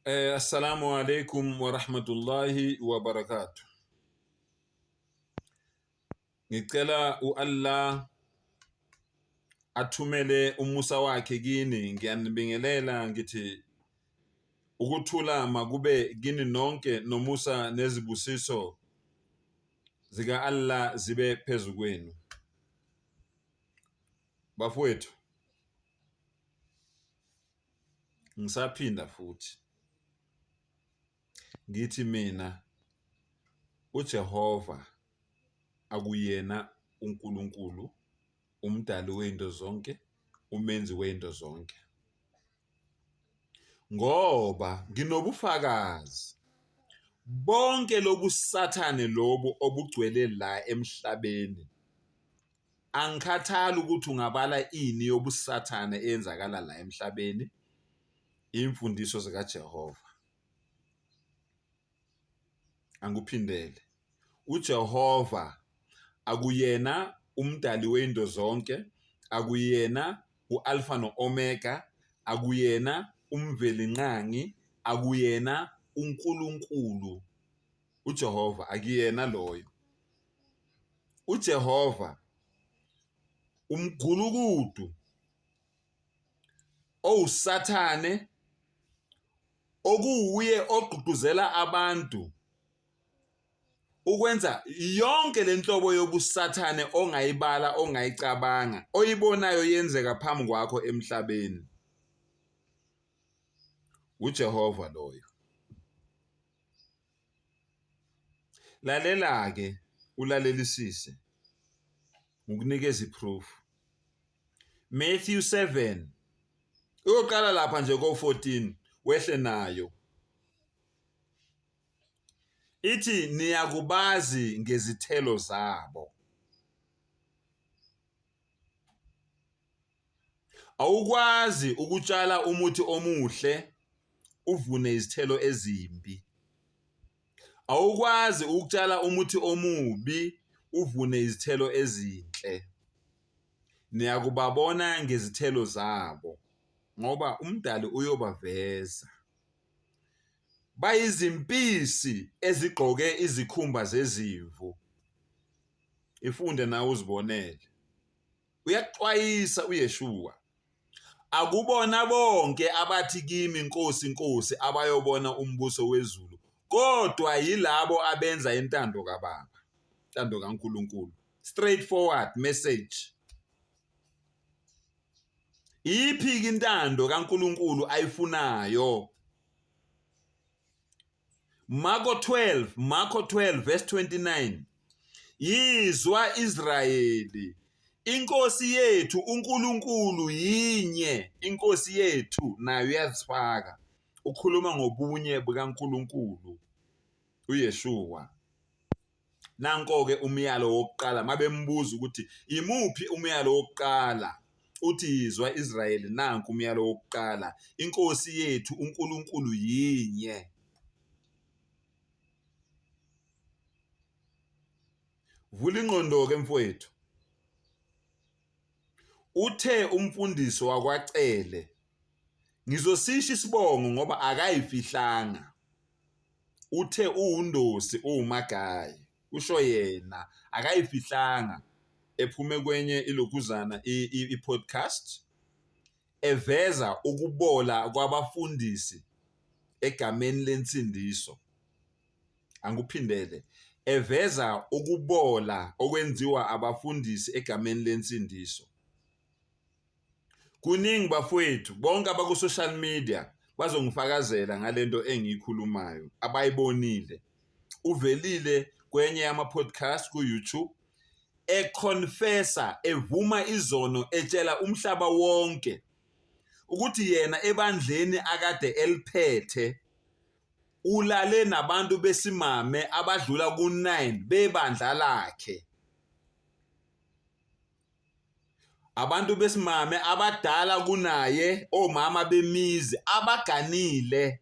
Assalamu alaikum wa rahmatullahi wa barakatuh. Ngicela uAllah athumele umusa wakhe kini. Ngiyanibingelela ngithi ukuthula makube kini nonke nomusa nezibusiso zika Allah zibe phezu kwenu. Bafowethu, ngisaphinda futhi ngithi mina uJehova akuyena uNkulunkulu, umdali weinto zonke, umenzi weinto zonke. Ngoba nginobufakazi bonke lobusathane lobu obugcwele la emhlabeni, angikhathali ukuthi ungabala ini yobusathane eyenzakala la emhlabeni, imfundiso zikaJehova. Anguphindele, uJehova akuyena umdali weinto zonke, akuyena uAlpha noOmega, akuyena umvelinqangi, akuyena uNkulunkulu. uJehova akuyena loyo. uJehova umgulukudu owusathane, okuwuye ogqugquzela abantu ukwenza yonke lenhlobo yobusathane ongayibala, ongayicabanga, oyibonayo yenzeka phambi kwakho emhlabeni. uJehova loyo. Lalela-ke ulalelisise ukunikeza iproof. Matthew 7 uyoqala lapha nje ko-14 wehle nayo. Ithi niyakubazi ngezithelo zabo. Awukwazi ukutshala umuthi omuhle uvune izithelo ezimbi. Awukwazi ukutshala umuthi omubi uvune izithelo ezinhle. Niyakubabona ngezithelo zabo, ngoba umdali uyobaveza. Bayizimpisi ezigqoke izikhumba zezimvu. Ifunde nawe uzibonele. Uyaxwayisa uYeshua. Akubona bonke abathi kimi Nkosi, Nkosi abayobona umbuso wezulu, kodwa yilabo abenza intando kaBaba, intando kaNkulunkulu. Straightforward message. Iphi intando kaNkulunkulu ayifunayo? Marko 12 verse 29. Yizwa Israyeli, inkosi yethu uNkulunkulu yinye. Inkosi yethu nayo uyazifaka. Ukhuluma ngobunye bukaNkulunkulu uYeshua. Nanko-ke umyalo wokuqala, mabembuza ukuthi imuphi umyalo wokuqala, uthi yizwa Israyeli, nanku umyalo wokuqala, inkosi yethu uNkulunkulu yinye. Vula ingqondo-ke mfowethu. Uthe umfundisi wakwaCele, ngizosisho isibongo ngoba akayifihlanga. Uthe uwundosi, uwumagayi. Usho yena akayifihlanga, ephume kwenye ilokuzana i-podcast, eveza ukubola kwabafundisi egameni lensindiso. Anguphindele, eveza ukubola okwenziwa abafundisi egameni lensindiso. Kuningi bafowethu, bonke abaku-social media bazongifakazela ngalento engiyikhulumayo, abayibonile. Uvelile kwenye yama-podcast ku-YouTube, econfessa, evuma izono, etshela umhlaba wonke ukuthi yena ebandleni akade eliphethe ulale nabantu besimame abadlula ku-9 bebandla lakhe. Abantu besimame abadala kunaye, omama bemizi abaganile.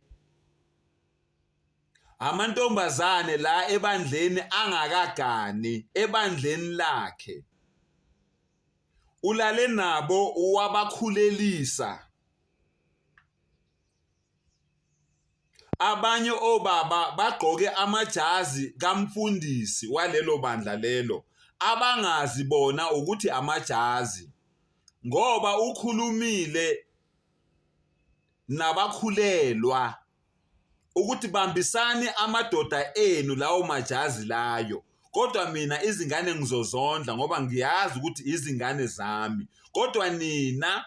Amantombazane la ebandleni angakagani ebandleni lakhe. Ulale nabo wabakhulelisa. abanye obaba bagqoke amajazi kamfundisi walelo bandla lelo abangazi bona ukuthi amajazi, ngoba ukhulumile nabakhulelwa ukuthi bambisani amadoda enu lawo majazi layo, kodwa mina izingane ngizozondla ngoba ngiyazi ukuthi izingane zami, kodwa nina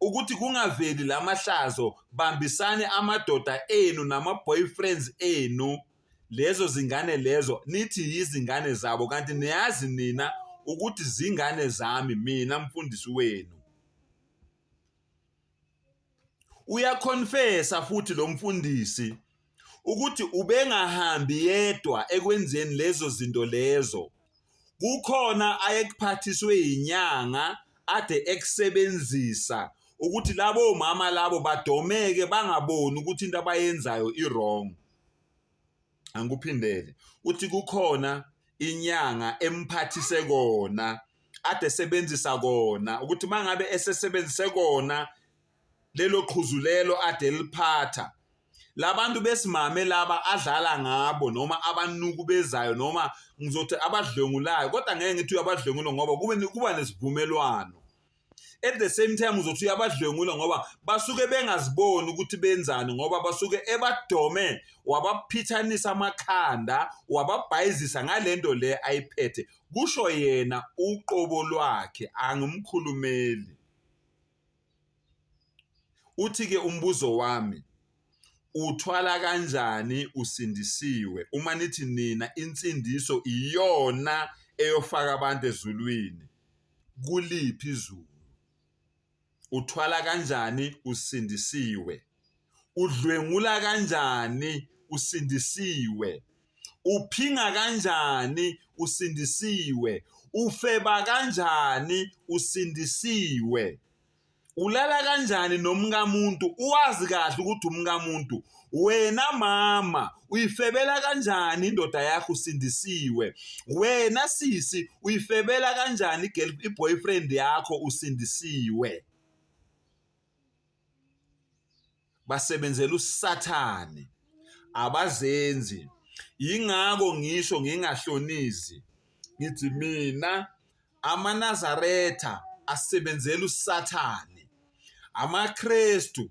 ukuthi kungaveli lamahlazo bambisani amadoda enu nama-boyfriends enu, lezo zingane lezo nithi izingane zabo kanti niyazi nina ukuthi zingane zami mina mfundisi wenu. Uyaconfessa futhi lo mfundisi ukuthi ubengahambi yedwa ekwenzeni lezo zinto lezo, kukhona ayekuphathiswe inyanga ade ekusebenzisa ukuthi labo mama labo badomeke bangaboni ukuthi into abayenzayo i-wrong. Angikuphindele uthi kukhona inyanga emphathise kona ade sebenzisa kona ukuthi mangabe esesebenzise kona lelo qhuzulelo ade liphatha, labantu besimame laba adlala ngabo noma abanukubezayo noma ngizothi abadlwengulayo, kodwa ngeke ngithi uyabadlwengula ngoba kuba nesivumelwano. At the same time uzothi uyabadlwengula ngoba basuke bengaziboni ukuthi benzani, ngoba basuke ebadome wabaphithanisa amakhanda wababhayizisa ngalento le ayiphethe, kusho yena uqobo lwakhe, angimkhulumeli. Uthi-ke umbuzo wami, uthwala kanjani usindisiwe? Uma nithi nina insindiso iyona eyofaka abantu ezulwini, kuliphi izulu? Uthwala kanjani usindisiwe? Udlwengula kanjani usindisiwe? Uphinga kanjani usindisiwe? Ufeba kanjani usindisiwe? Ulala kanjani nomkamuntu uwazi kahle ukuthi umkamuntu? Wena mama uyifebela kanjani indoda yakho usindisiwe? Wena sisi uyifebela kanjani i-boyfriend yakho usindisiwe? Basebenzela uSathane, abazenzi. Yingakho ngisho ngingahlonizi ngithi mina amaNazaretha asebenzela uSathane, amaKristu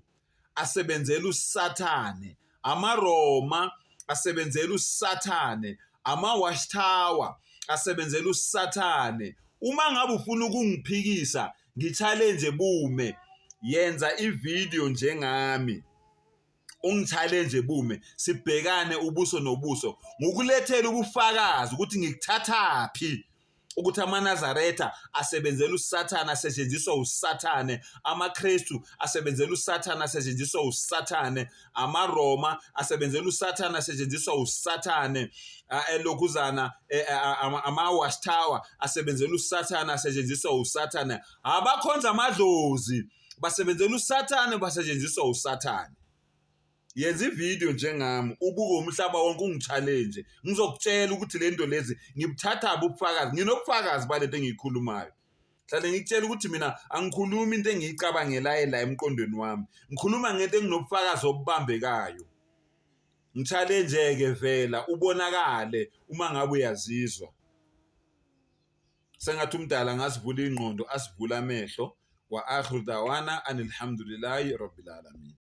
asebenzela uSathane, amaRoma asebenzela uSathane, ama-Watchtower asebenzela uSathane. Uma ngabe ufuna ukungiphikisa ngi-challenge bume, yenza ivideo njengami, ungi-challenge bume, sibhekane ubuso nobuso, ngokulethela ubufakazi ukuthi ngikuthathaphi ukuthi amaNazaretha asebenzela uSathane, asetshenziswa uSathane, amaKristu asebenzela uSathane, asetshenziswa uSathane, amaRoma asebenzela uSathane, asetshenziswa uSathane, elokuzana ama-Watchtower asebenzela uSathane, asetshenziswa uSathane, abakhonza amadlozi basebenzela uSathane, basetshenziswa uSathane. Yenza ivideo njengami, ubuke umhlaba wonke, ungi-challenge, ngizokutshela ukuthi le nto lezi ngibuthatha ubufakazi, nginobufakazi balento engiyikhulumayo. Hlale ngikutshela ukuthi mina angikhulumi into engiyicabangelayo la emqondweni wami, ngikhuluma ngento enginobufakazi obubambekayo. Ngi-challenge-ke vela ubonakale uma ngabe uyazizwa. Sengathi umdala ngasivula ingqondo, asivula amehlo. Wa akhiru dawana anilhamdulillahi rabbil alamin.